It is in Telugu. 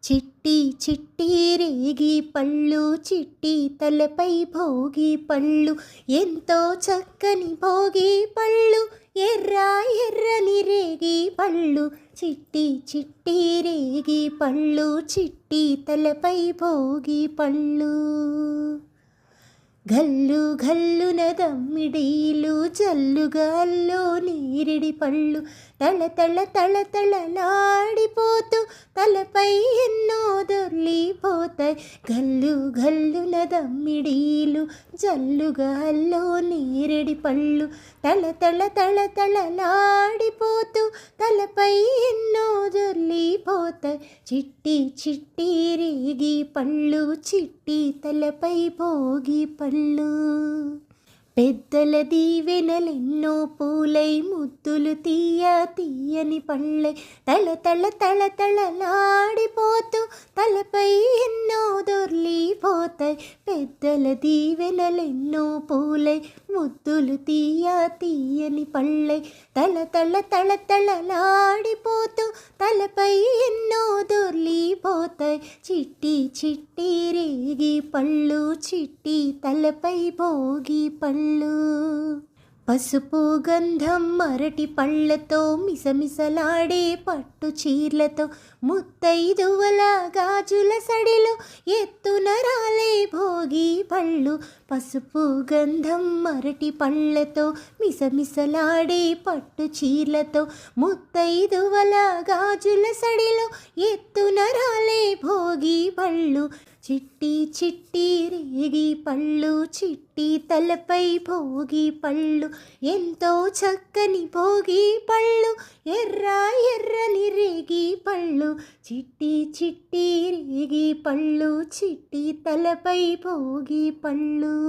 చిట్టి చిట్టి రేగి పళ్ళు చిట్టి తలపై భోగి పళ్ళు ఎంతో చక్కని భోగి పళ్ళు ఎర్ర ఎర్రని రేగి పళ్ళు చిట్టి చిట్టి రేగి పళ్ళు చిట్టి తలపై భోగి పళ్ళు గల్లు గల్లున దమ్మిడీలు జల్లుగాల్లో నీరిడి పళ్ళు తళ తళ తళ తళలాడిపోతూ తలపై ఎన్నో దొర్లిపోతాయి. గల్లు గల్లున దమ్మిడీలు జల్లుగాల్లో నీరిడి పళ్ళు తళ తళ తళ తళలాడిపోతూ తలపై ఎన్నో దొర్లిపోతాయి. చిట్టి చిట్టి రేగి పళ్ళు చిట్టి తలపై భోగి పళ్ళు పెద్దల దీవెనలెన్నో పూలై ముద్దులు తీయ తీయని పళ్ళై తళ తళ తళ తళలాడిపోతూ తలపై ఎన్నో దొర్లిపోతాయి. పెద్దల దీవెనలెన్నో పూలై ముద్దులు తీయ తీయని పళ్ళై తళ తళ తళ తళలాడిపోతూ తలపై ఎన్నో దొర్లిపోతాయి. చిట్టి చిట్టి రేగి పళ్ళు చిట్టి తలపై భోగి పళ్ళు పసుపు గంధం అరటి పళ్ళతో మిసమిసలాడే పట్టు చీర్లతో ముత్తైదువల గాజుల సడిలో ఎత్తున రాలే భోగి పళ్ళు. పసుపు గంధం అరటి పళ్ళతో మిసమిసలాడే పట్టు చీర్లతో ముత్తైదువల గాజుల సడిలో ఎత్తున రాలే భోగి పళ్ళు. చిట్టి చిట్టి రేగి పళ్ళు చిట్టి తలపై భోగి పళ్ళు ఎంతో చక్కని భోగి పళ్ళు ఎర్ర ఎర్రని రేగి పళ్ళు చిట్టి చిట్టి రేగి పళ్ళు చిట్టి తలపై భోగి పళ్ళు.